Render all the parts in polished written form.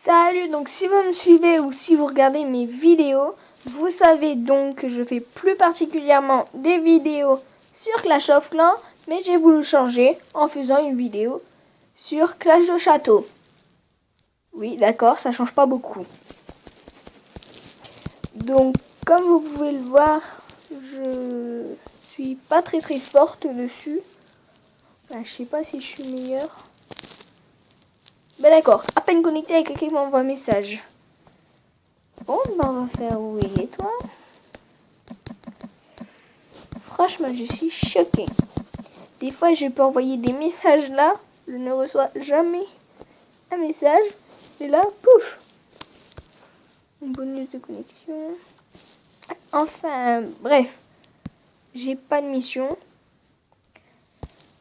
Salut, donc si vous me suivez ou si vous regardez mes vidéos, vous savez donc que je fais plus particulièrement des vidéos sur Clash of Clans, mais j'ai voulu changer en faisant une vidéo sur Clash de Château. Oui, d'accord, ça change pas beaucoup. Donc, comme vous pouvez le voir, je suis pas très forte dessus. Enfin, je sais pas si je suis meilleure. Ben d'accord, à peine connecté avec quelqu'un qui m'envoie un message. Bon, ben on va faire oui et toi. Franchement, je suis choquée. Des fois, je peux envoyer des messages là, je ne reçois jamais un message. Et là, pouf, un bonus de connexion. Enfin, bref, j'ai pas de mission.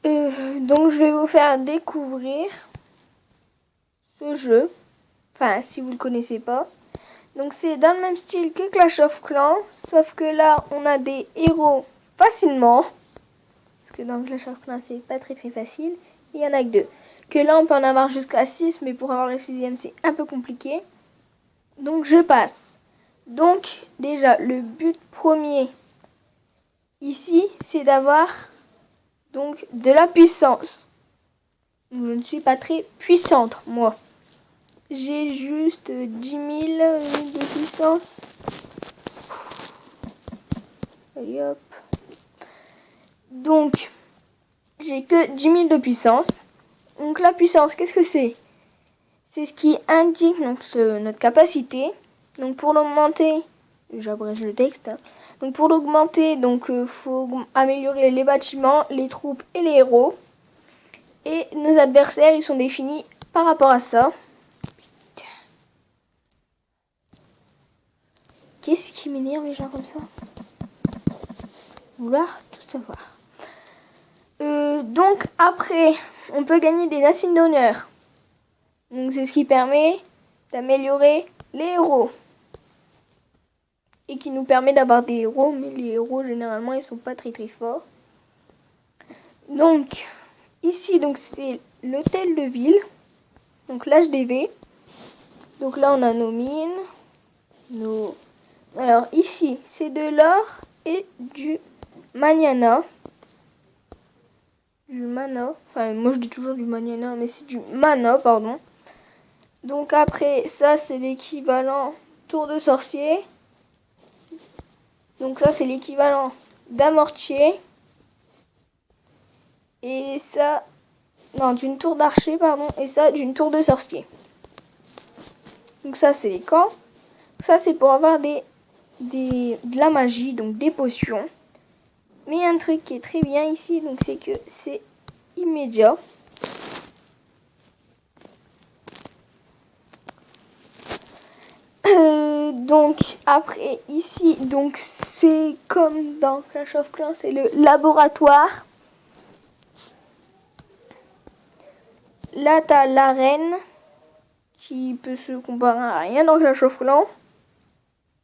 Donc, je vais vous faire découvrir ce jeu. Enfin, si vous le connaissez pas. Donc, c'est dans le même style que Clash of Clans, sauf que là, on a des héros facilement. Parce que dans Clash of Clans, c'est pas très facile. Il y en a que 2. Que là, on peut en avoir jusqu'à 6, mais pour avoir le 6e, c'est un peu compliqué. Donc, je passe. Donc, déjà, le but premier, ici, c'est d'avoir donc de la puissance. Je ne suis pas très puissante, moi. J'ai juste 10 000 de puissance. Allez, hop. Donc, j'ai que 10 000 de puissance. Donc, la puissance, qu'est-ce que c'est? C'est ce qui indique donc, notre capacité. Donc pour l'augmenter, j'abrège le texte. Hein. Donc pour l'augmenter, donc faut améliorer les bâtiments, les troupes et les héros. Et nos adversaires, ils sont définis par rapport à ça. Qu'est-ce qui m'énerve les gens comme ça? Vouloir tout savoir. Donc après, on peut gagner des insignes d'honneur. Donc c'est ce qui permet d'améliorer les héros. Et qui nous permet d'avoir des héros, mais les héros généralement ils sont pas très forts. Donc ici donc c'est l'hôtel de ville, donc l'HDV. Donc là on a nos mines, alors ici c'est de l'or et du maniana. Du mana, enfin moi je dis toujours du maniana, mais c'est du mana pardon. Donc après ça c'est l'équivalent tour de sorcier. Donc ça c'est l'équivalent d'un mortier. Et ça, non, d'une tour d'archer, pardon. Et ça, d'une tour de sorcier. Donc ça c'est les camps. Ça c'est pour avoir de la magie, donc des potions. Mais un truc qui est très bien ici, donc c'est que c'est immédiat. Donc après ici, donc c'est comme dans Clash of Clans, c'est le laboratoire. Là t'as l'arène qui peut se comparer à rien dans Clash of Clans.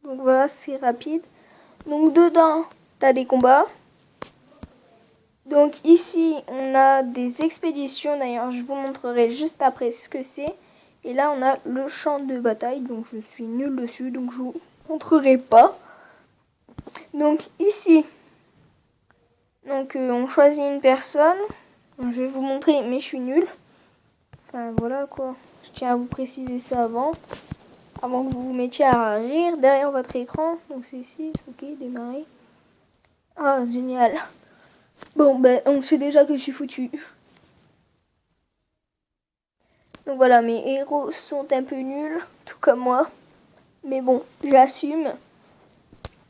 Donc voilà, c'est rapide. Donc dedans, t'as des combats. Donc ici, on a des expéditions. D'ailleurs, je vous montrerai juste après ce que c'est. Et là, on a le champ de bataille. Donc je suis nulle dessus, donc je vous montrerai pas. Donc ici, donc on choisit une personne. Je vais vous montrer, mais je suis nulle. Enfin voilà quoi. Je tiens à vous préciser ça avant que vous vous mettiez à rire derrière votre écran. Donc c'est ici, ok, démarrer. Ah, génial. Bon, ben, on sait déjà que je suis foutu. Donc voilà, mes héros sont un peu nuls, tout comme moi. Mais bon, j'assume.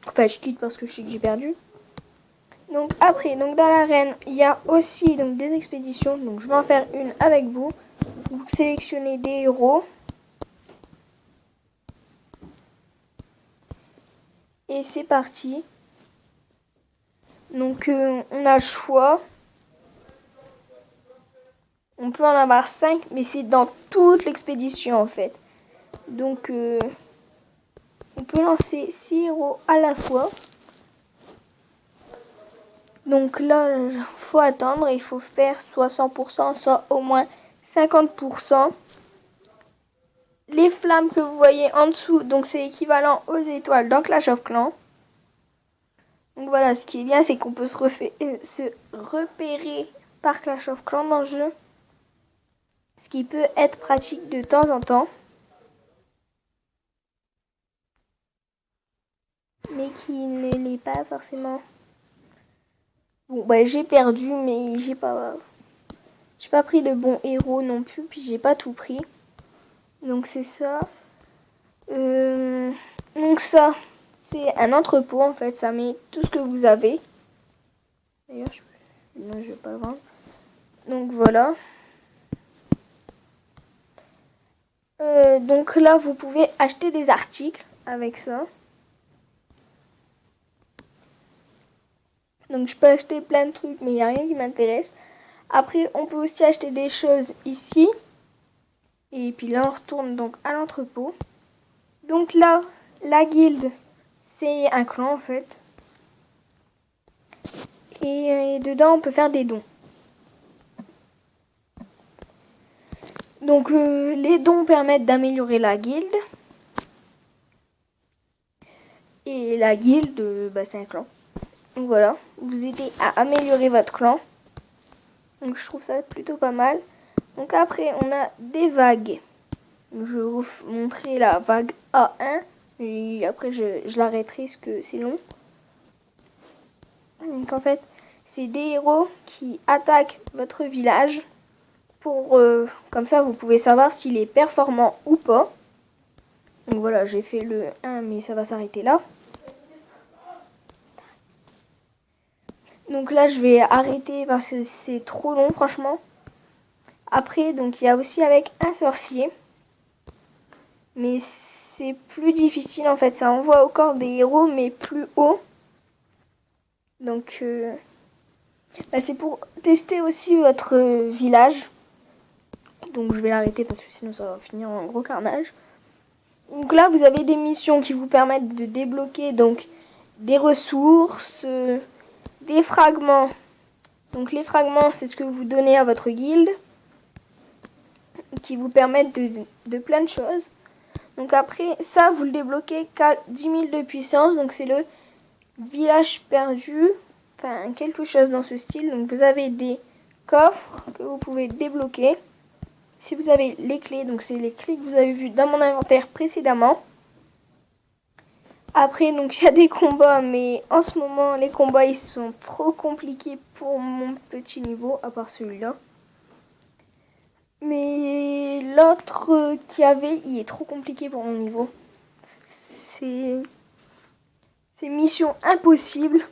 Enfin, je quitte parce que je sais que j'ai perdu. Donc après, donc dans l'arène, il y a aussi donc, des expéditions. Donc je vais en faire une avec vous. Vous sélectionnez des héros. Et c'est parti. Donc on a le choix. On peut en avoir 5, mais c'est dans toute l'expédition en fait. Donc on peut lancer 6 héros à la fois. Donc là, il faut attendre, il faut faire soit 100%, soit au moins 50%. les flammes que vous voyez en dessous, donc c'est équivalent aux étoiles dans Clash of Clans. Donc voilà, ce qui est bien, c'est qu'on peut se repérer par Clash of Clans dans le jeu. Ce qui peut être pratique de temps en temps. Mais qui ne l'est pas forcément. Bon, bah j'ai perdu, mais j'ai pas pris de bons héros non plus, puis j'ai pas tout pris. Donc c'est ça. Donc ça, c'est un entrepôt en fait, ça met tout ce que vous avez. D'ailleurs, non, je vais pas le vendre. Donc voilà. Donc là, vous pouvez acheter des articles avec ça. Donc je peux acheter plein de trucs, mais il n'y a rien qui m'intéresse. Après, on peut aussi acheter des choses ici. Et puis là, on retourne donc à l'entrepôt. Donc là, la guilde, c'est un clan en fait. Et dedans, on peut faire des dons. Donc les dons permettent d'améliorer la guilde. Et la guilde, bah, c'est un clan. Donc voilà, vous aidez à améliorer votre clan. Donc je trouve ça plutôt pas mal. Donc après, on a des vagues. Donc, je vais vous montrer la vague A1. Et après, je l'arrêterai parce que c'est long. Donc en fait, c'est des héros qui attaquent votre village. Comme ça, vous pouvez savoir s'il est performant ou pas. Donc voilà, j'ai fait le 1, mais ça va s'arrêter là. Donc là, je vais arrêter parce que c'est trop long, franchement. Après, donc il y a aussi avec un sorcier. Mais c'est plus difficile, en fait. Ça envoie au corps des héros, mais plus haut. Donc, bah, c'est pour tester aussi votre village. Donc, je vais l'arrêter parce que sinon, ça va finir en gros carnage. Donc là, vous avez des missions qui vous permettent de débloquer donc des ressources, des fragments. Donc les fragments, c'est ce que vous donnez à votre guilde, qui vous permettent de plein de choses. Donc après, ça, vous le débloquez qu'à 10 000 de puissance. Donc c'est le village perdu, enfin quelque chose dans ce style. Donc vous avez des coffres que vous pouvez débloquer. Si vous avez les clés, donc c'est les clés que vous avez vues dans mon inventaire précédemment. Après, donc il y a des combats, mais en ce moment, les combats, ils sont trop compliqués pour mon petit niveau, à part celui-là. Mais l'autre qu'il y avait, il est trop compliqué pour mon niveau. C'est mission impossible.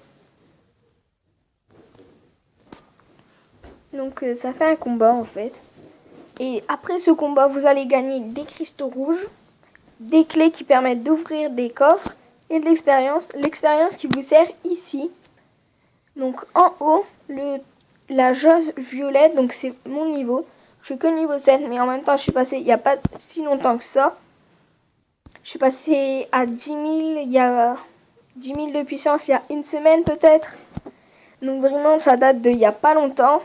Donc ça fait un combat en fait. Et après ce combat, vous allez gagner des cristaux rouges, des clés qui permettent d'ouvrir des coffres et de l'expérience. L'expérience qui vous sert ici. Donc en haut, la jauge violette, donc c'est mon niveau. Je suis que niveau 7, mais en même temps, je suis passé il n'y a pas si longtemps que ça. Je suis passé à 10 000, il y a 10 000 de puissance il y a une semaine peut-être. Donc vraiment, ça date de il n'y a pas longtemps.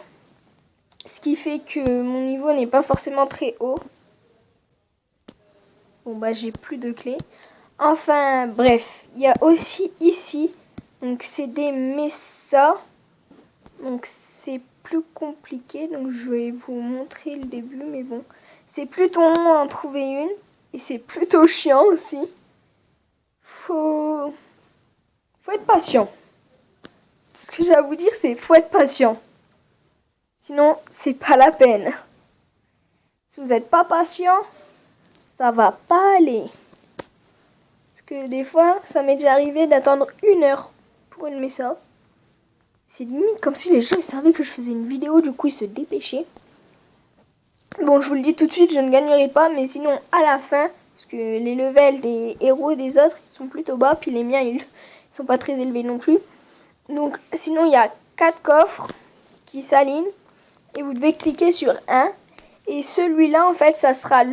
Ce qui fait que mon niveau n'est pas forcément très haut. Bon bah j'ai plus de clés. Enfin bref, il y a aussi ici, donc c'est des messas. Donc c'est plus compliqué, donc je vais vous montrer le début, mais bon. C'est plutôt long à en trouver une, et c'est plutôt chiant aussi. Faut être patient. Ce que j'ai à vous dire, c'est faut être patient. Sinon, c'est pas la peine. Si vous n'êtes pas patient, ça va pas aller. Parce que des fois, ça m'est déjà arrivé d'attendre 1 heure pour une messa. C'est limite comme si les gens ils savaient que je faisais une vidéo, du coup ils se dépêchaient. Bon, je vous le dis tout de suite, je ne gagnerai pas, mais sinon à la fin, parce que les levels des héros et des autres ils sont plutôt bas, puis les miens ils sont pas très élevés non plus. Donc sinon il y a 4 coffres qui s'alignent et vous devez cliquer sur un. Et celui-là en fait ça sera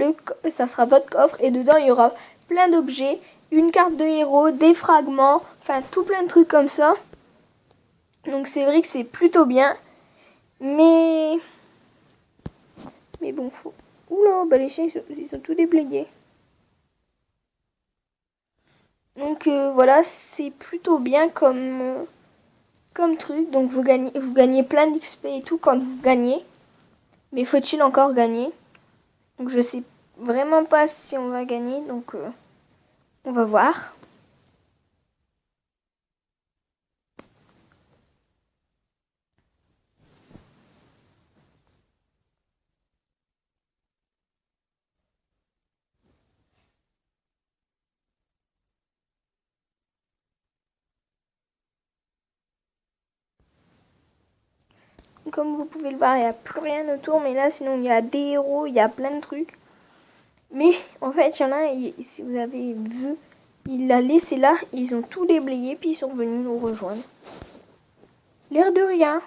votre coffre et dedans il y aura plein d'objets, une carte de héros, des fragments, enfin tout plein de trucs comme ça. Donc c'est vrai que c'est plutôt bien. Mais bon, faut... Oula, bah les chiens ils sont tous déblayés. Donc voilà, c'est plutôt bien comme truc. Donc vous gagnez plein d'XP et tout quand vous gagnez. Mais faut-il encore gagner? Donc je sais vraiment pas si on va gagner. Donc on va voir. Comme vous pouvez le voir, il n'y a plus rien autour. Mais là, sinon, il y a des héros, il y a plein de trucs. Mais en fait, il y en a un, si vous avez vu, il l'a laissé là. Ils ont tout déblayé, puis ils sont venus nous rejoindre. L'air de rien.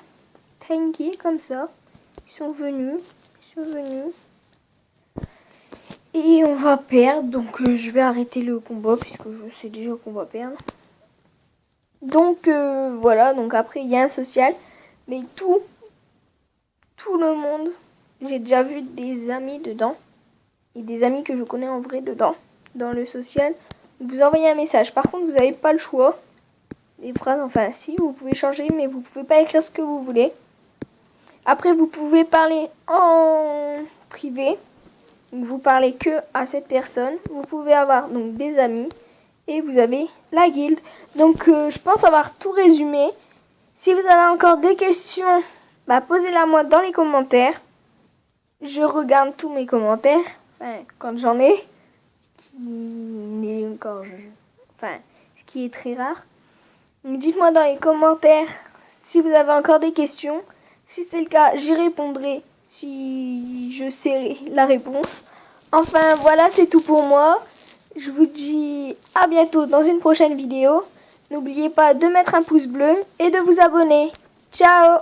Tranquille, comme ça. Ils sont venus. Et on va perdre. Donc, je vais arrêter le combat, puisque je sais déjà qu'on va perdre. Donc, voilà. Donc, après, il y a un social. Mais tout le monde, j'ai déjà vu des amis dedans. Et des amis que je connais en vrai dedans. Dans le social. Vous envoyez un message. Par contre, vous n'avez pas le choix. Les phrases, enfin, si, vous pouvez changer, mais vous pouvez pas écrire ce que vous voulez. Après, vous pouvez parler en privé. Vous parlez que à cette personne. Vous pouvez avoir donc des amis. Et vous avez la guilde. Donc, je pense avoir tout résumé. Si vous avez encore des questions, bah, posez-la moi dans les commentaires. Je regarde tous mes commentaires. Enfin, quand j'en ai. Ce qui est très rare. Donc, dites-moi dans les commentaires si vous avez encore des questions. Si c'est le cas, j'y répondrai si je sais la réponse. Enfin, voilà, c'est tout pour moi. Je vous dis à bientôt dans une prochaine vidéo. N'oubliez pas de mettre un pouce bleu et de vous abonner. Ciao!